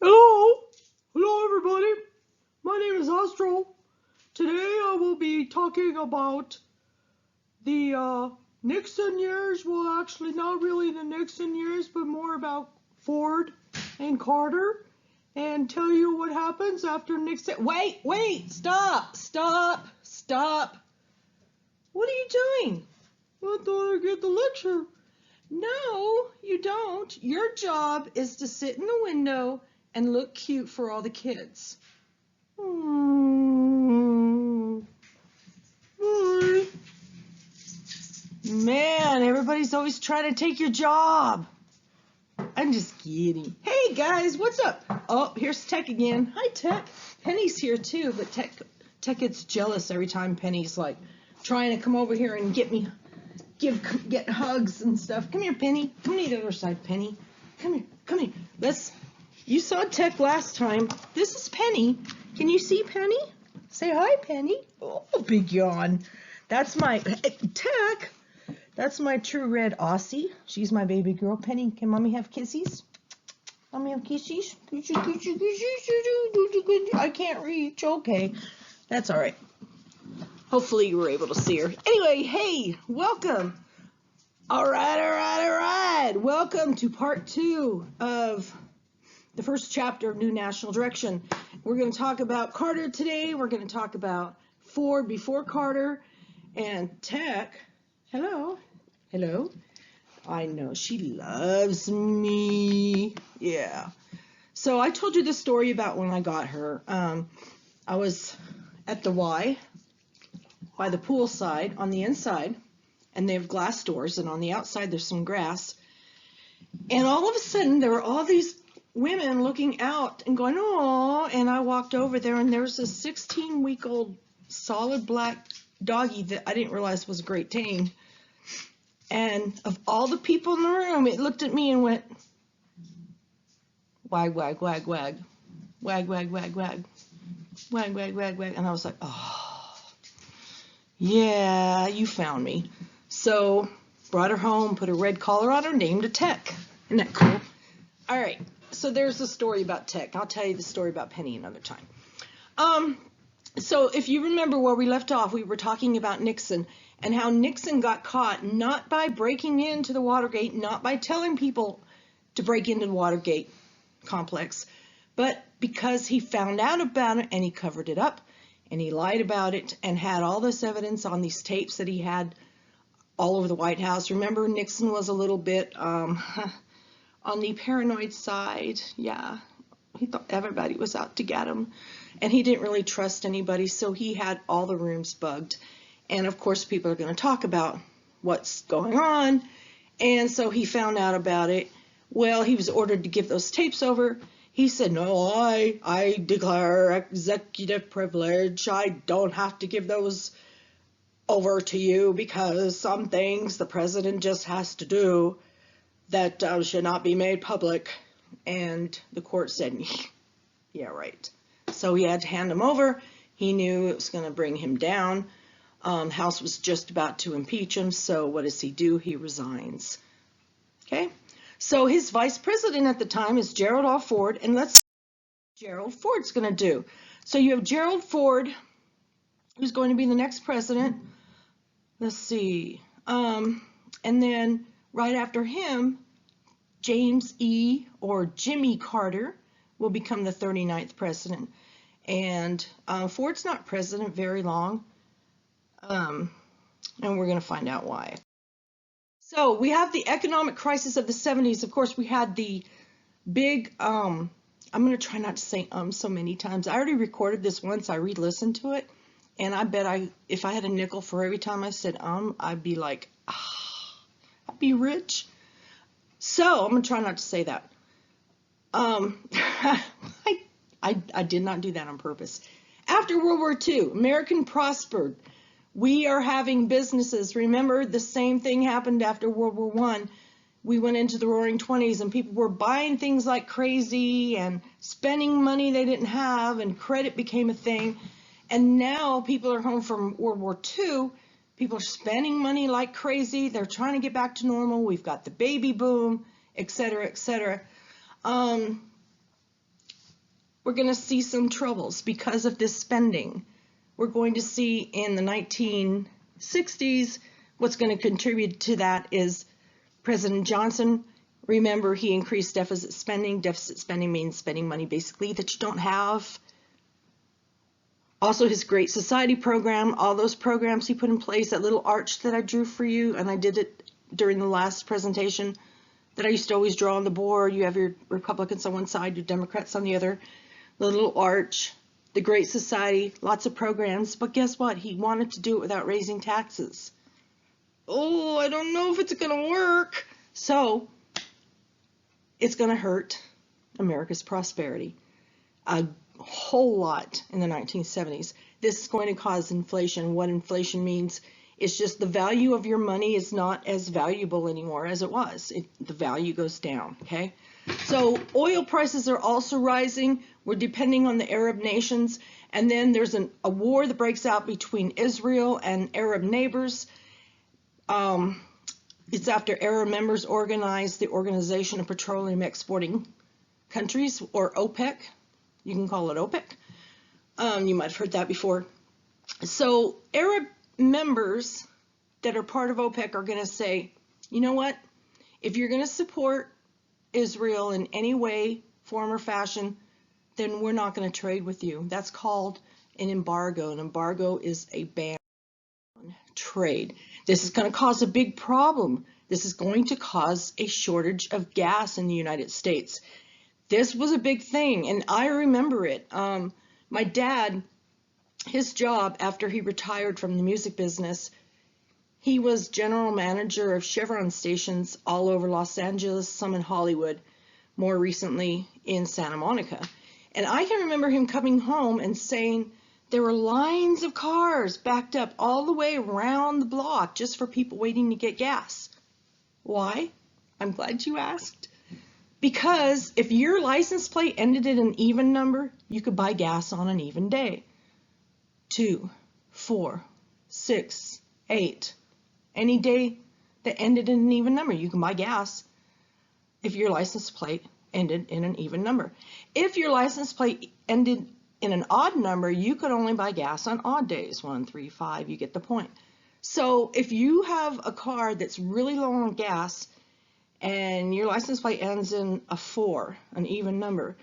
Hello, hello everybody. My name is Astro. Today I will be talking about the Nixon years. Well, actually, not really the Nixon years, but more about Ford and Carter, and tell you what happens after Nixon. Wait, stop. What are you doing? I thought I'd get the lecture. No, you don't. Your job is to sit in the window and look cute for all the kids. Bye. Man, everybody's always trying to take your job. I'm just kidding. Hey guys, what's up? Oh, here's Tech again. Hi Tech. Penny's here too, but Tech gets jealous every time Penny's like trying to come over here and get hugs and stuff. Come here, Penny. Come to the other side, Penny. Come here. You saw Tech last time. This is Penny. Can you see Penny? Say hi, Penny. Oh, big yawn. That's my Tech. That's my true red Aussie. She's my baby girl. Penny, can mommy have kissies? Mommy have kissies? I can't reach. Okay. That's all right. Hopefully you were able to see her. Anyway, hey, welcome. All right. Welcome to part 2 of the first chapter of New National Direction. We're going to talk about Carter today. We're going to talk about Ford before Carter and Tech. Hello. I know she loves me. Yeah. So I told you the story about when I got her. I was at the Y by the pool side on the inside, and they have glass doors, and on the outside there's some grass. And all of a sudden there were all these women looking out and going, oh, and I walked over there, and there was a 16-week-old solid black doggy that I didn't realize was a Great Dane. And of all the people in the room, it looked at me and went, wag, wag, wag, wag, wag, wag, wag, wag, wag, wag, wag, wag. And I was like, oh, yeah, you found me. So brought her home, put a red collar on her, named her Tech. Isn't that cool? All right, so there's the story about Tech. I'll tell you the story about Penny another time. So if you remember where we left off, we were talking about Nixon and how Nixon got caught not by breaking into the Watergate, not by telling people to break into the Watergate complex, but because he found out about it and he covered it up and he lied about it and had all this evidence on these tapes that he had all over the White House. Remember, Nixon was a little bit on the paranoid side. Yeah, he thought everybody was out to get him, and he didn't really trust anybody, so he had all the rooms bugged. And of course people are going to talk about what's going on, and so he found out about it. Well, he was ordered to give those tapes over. He said, no, I declare executive privilege. I don't have to give those over to you because some things the president just has to do that should not be made public. And the court said, yeah, right. So he had to hand them over. He knew it was going to bring him down. House was just about to impeach him, so what does he do? He resigns. Okay, so his vice president at the time is Gerald R. Ford, and let's see what Gerald Ford's going to do. So you have Gerald Ford, who's going to be the next president. Let's see. And then right after him, James E. or Jimmy Carter will become the 39th president. And Ford's not president very long. And we're going to find out why. So we have the economic crisis of the 70s. Of course, we had the big, I'm going to try not to say so many times. I already recorded this once. I re-listened to it. And I bet if I had a nickel for every time I said I'd be like, I'd be rich. So I'm going to try not to say that. I did not do that on purpose. After World War II, America prospered. We are having businesses. Remember, the same thing happened after World War I. We went into the Roaring 20s and people were buying things like crazy and spending money they didn't have, and credit became a thing. And now people are home from World War II. People are spending money like crazy. They're trying to get back to normal. We've got the baby boom, etc., etc. we're going to see some troubles because of this spending. We're going to see in the 1960s, what's going to contribute to that is President Johnson. Remember, he increased deficit spending. Deficit spending means spending money basically that you don't have. Also his Great Society program, all those programs he put in place, that little arch that I drew for you, and I did it during the last presentation, that I used to always draw on the board. You have your Republicans on one side, your Democrats on the other. The little arch, the Great Society, lots of programs, but guess what? He wanted to do it without raising taxes. Oh, I don't know if it's going to work. So it's going to hurt America's prosperity a whole lot in the 1970s. This is going to cause inflation. What inflation means is just the value of your money is not as valuable anymore as it was. The value goes down, okay? So oil prices are also rising. We're depending on the Arab nations. And then there's a war that breaks out between Israel and Arab neighbors. It's after Arab members organized the Organization of Petroleum Exporting Countries, or OPEC. You can call it OPEC. You might have heard that before. So Arab members that are part of OPEC are going to say, you know what? If you're going to support Israel in any way, form, or fashion, then we're not going to trade with you. That's called an embargo. An embargo is a ban on trade. This is going to cause a big problem. This is going to cause a shortage of gas in the United States. This was a big thing, and I remember it. My dad, his job after he retired from the music business, he was general manager of Chevron stations all over Los Angeles, some in Hollywood, more recently in Santa Monica. And I can remember him coming home and saying there were lines of cars backed up all the way around the block just for people waiting to get gas. Why? I'm glad you asked. Because if your license plate ended in an even number, you could buy gas on an even day. 2, 4, 6, 8. Any day that ended in an even number, you can buy gas if your license plate ended in an even number. If your license plate ended in an odd number, you could only buy gas on odd days. 1, 3, 5, you get the point. So if you have a car that's really low on gas and your license plate ends in a 4, an even number,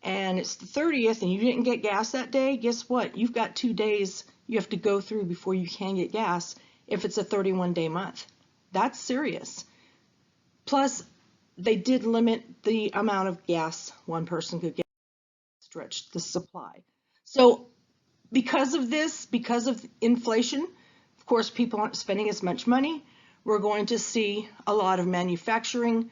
and it's the 30th and you didn't get gas that day, guess what? You've got 2 days you have to go through before you can get gas if it's a 31-day month. That's serious. Plus, they did limit the amount of gas one person could get, stretched the supply. So because of this, because of inflation, of course, people aren't spending as much money. We're going to see a lot of manufacturing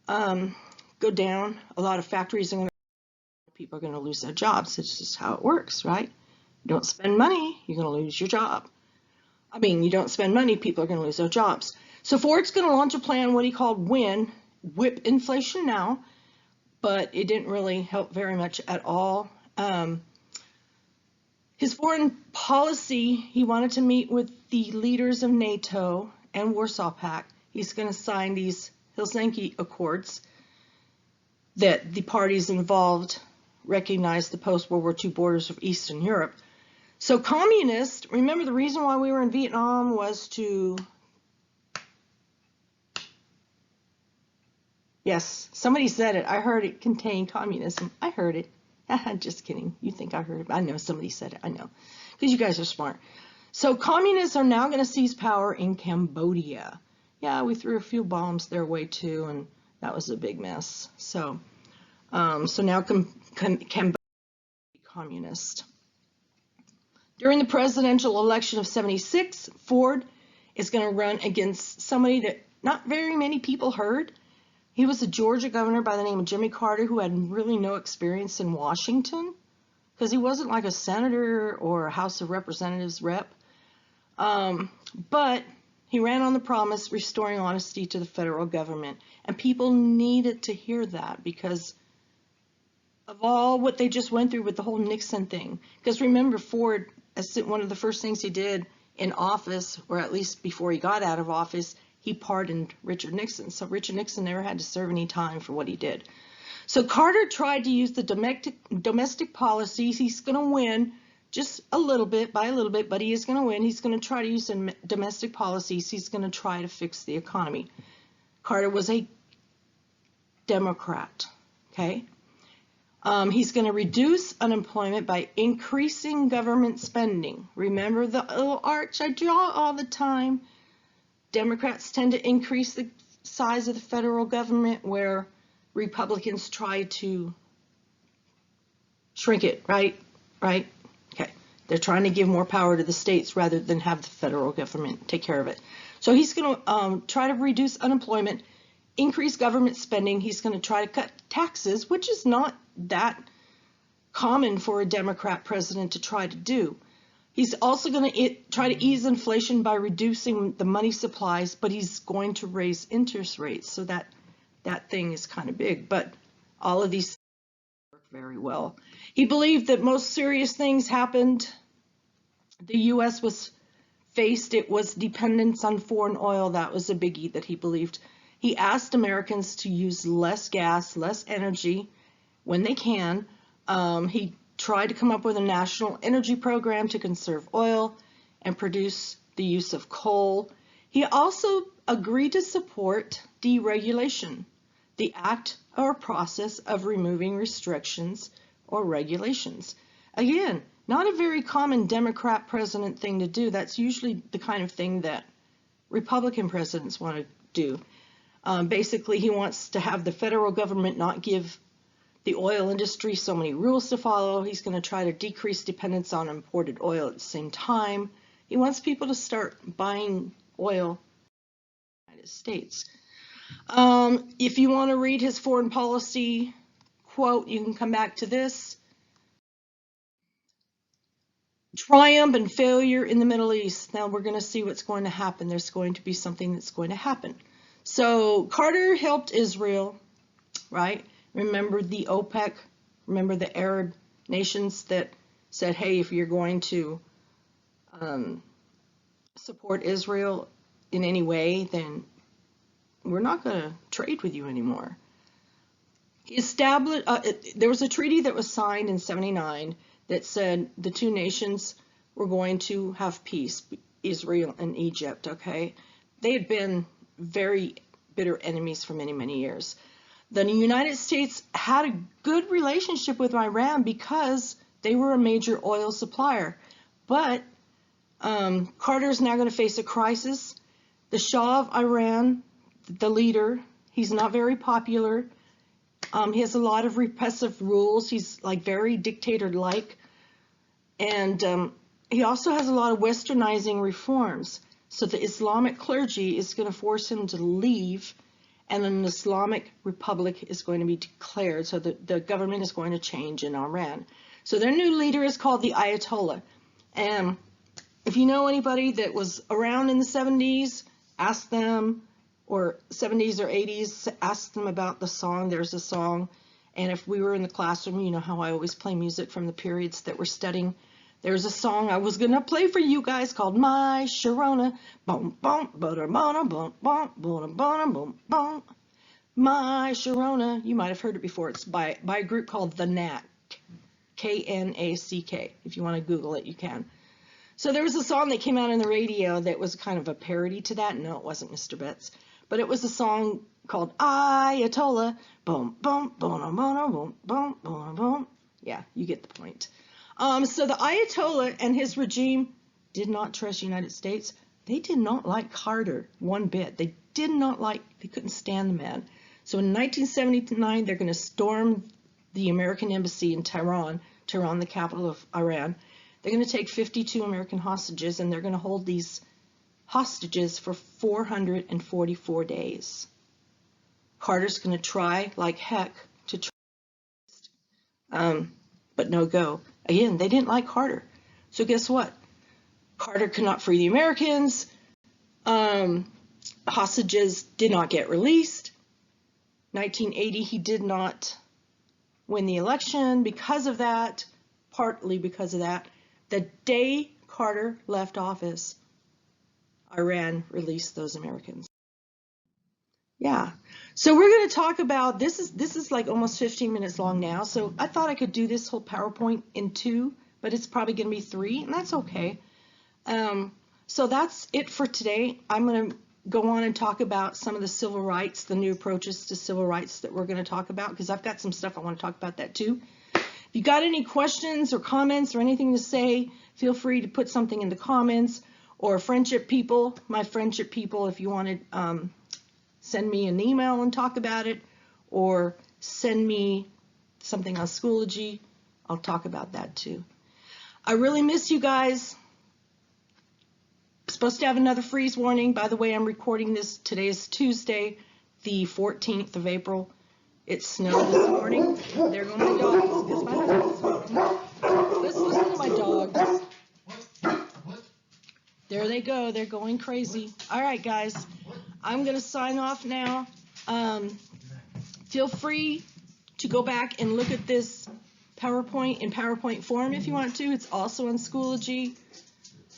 go down. A lot of factories are going to, people are going to lose their jobs. It's just how it works, right? You don't spend money, you're going to lose your job. I mean, you don't spend money, people are going to lose their jobs. So Ford's going to launch a plan, what he called WIN, whip inflation now, but it didn't really help very much at all. His foreign policy, he wanted to meet with the leaders of NATO and Warsaw Pact. He's going to sign these Helsinki Accords that the parties involved recognize the post-World War II borders of Eastern Europe. So communists, remember the reason why we were in Vietnam was to, yes, somebody said it. I heard it contained communism. I heard it. Just kidding. You think I heard it. I know somebody said it. I know. Because you guys are smart. So communists are now going to seize power in Cambodia. Yeah, we threw a few bombs their way too, and that was a big mess. So, now Cambodia is communist. During the presidential election of '76, Ford is going to run against somebody that not very many people heard. He was a Georgia governor by the name of Jimmy Carter who had really no experience in Washington because he wasn't like a senator or a House of Representatives rep. But he ran on the promise restoring honesty to the federal government. And people needed to hear that because of all what they just went through with the whole Nixon thing. Because remember, Ford, one of the first things he did in office, or at least before he got out of office, he pardoned Richard Nixon. So Richard Nixon never had to serve any time for what he did. So Carter tried to use the domestic policies. He's going to win just a little bit, by a little bit, but he is going to win. He's going to try to use some domestic policies. He's going to try to fix the economy. Carter was a Democrat, okay? He's going to reduce unemployment by increasing government spending. Remember the little arch I draw all the time? Democrats tend to increase the size of the federal government, where Republicans try to shrink it, right? Right? Okay. They're trying to give more power to the states rather than have the federal government take care of it. So he's going to try to reduce unemployment, increase government spending. He's going to try to cut taxes, which is not that common for a Democrat president to try to do. He's also going to try to ease inflation by reducing the money supplies, but he's going to raise interest rates. So that thing is kind of big, but all of these work very well. He believed that most serious things happened. The U.S. was faced, it was dependence on foreign oil. That was a biggie that he believed. He asked Americans to use less gas, less energy when they can. He tried to come up with a national energy program to conserve oil and produce the use of coal. He also agreed to support deregulation, the act or process of removing restrictions or regulations. Again, not a very common Democrat president thing to do. That's usually the kind of thing that Republican presidents want to do. Basically, he wants to have the federal government not give the oil industry so many rules to follow. He's going to try to decrease dependence on imported oil at the same time. He wants people to start buying oil in the United States. If you want to read his foreign policy quote, you can come back to this. Triumph and failure in the Middle East. Now we're going to see what's going to happen. There's going to be something that's going to happen. So Carter helped Israel, right? Remember the OPEC, remember the Arab nations that said, hey, if you're going to support Israel in any way, then we're not going to trade with you anymore. He established, there was a treaty that was signed in '79 that said the two nations were going to have peace, Israel and Egypt, okay? They had been very bitter enemies for many, many years. The United States had a good relationship with Iran because they were a major oil supplier. But Carter's now going to face a crisis. The Shah of Iran, the leader, he's not very popular. He has a lot of repressive rules. He's like very dictator-like. And he also has a lot of westernizing reforms. So the Islamic clergy is going to force him to leave, and an Islamic Republic is going to be declared. So the government is going to change in Iran. So their new leader is called the Ayatollah. And if you know anybody that was around in the 70s, ask them, or 70s or 80s, ask them about the song. There's a song. And if we were in the classroom, you know how I always play music from the periods that we're studying. There's a song I was going to play for you guys called My Sharona. Boom, boom, butter, boom, boom, boom, boom, boom, boom. My Sharona. You might have heard it before. It's by a group called The Knack. K-N-A-C-K. If you want to Google it, you can. So there was a song that came out on the radio that was kind of a parody to that. No, it wasn't Mr. Betts. But it was a song called Ayatollah. Boom, boom, boom, boom, boom, boom, boom, boom. Yeah, you get the point. So the Ayatollah and his regime did not trust the United States. They did not like Carter one bit. They couldn't stand the man. So in 1979, they're going to storm the American embassy in Tehran, the capital of Iran. They're going to take 52 American hostages, and they're going to hold these hostages for 444 days. Carter's going to try like heck to but no go. Again, they didn't like Carter. So guess what? Carter could not free the Americans. Hostages did not get released. 1980, he did not win the election because of that, partly because of that. The day Carter left office, Iran released those Americans. Yeah. So we're going to talk about this is like almost 15 minutes long now. So I thought I could do this whole PowerPoint in 2, but it's probably going to be 3, and that's okay. So that's it for today. I'm going to go on and talk about some of the civil rights, the new approaches to civil rights that we're going to talk about, because I've got some stuff I want to talk about that too. If you got any questions or comments or anything to say, feel free to put something in the comments, or friendship people, my friendship people, if you want to send me an email and talk about it, or send me something on Schoology, I'll talk about that too. I really miss you guys. Supposed to have another freeze warning. By the way, I'm recording this. Today is Tuesday, the 14th of April. It snowed this morning. There go my dogs. Guess my husband's. Let's listen to my dogs. There they go. They're going crazy. All right, guys. I'm going to sign off now. Feel free to go back and look at this PowerPoint in PowerPoint form if you want to. It's also on Schoology.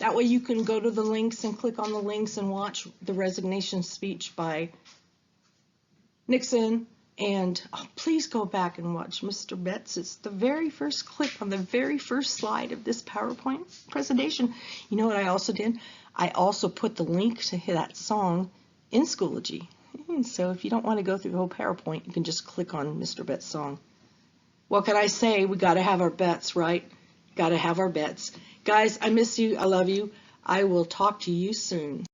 That way you can go to the links and click on the links and watch the resignation speech by Nixon. And please go back and watch Mr. Betts. It's the very first clip on the very first slide of this PowerPoint presentation. You know what I also did? I also put the link to that song in Schoology. So if you don't want to go through the whole PowerPoint, you can just click on Mr. Betts' song. What can I say? We got to have our bets, right? Got to have our bets. Guys, I miss you. I love you. I will talk to you soon.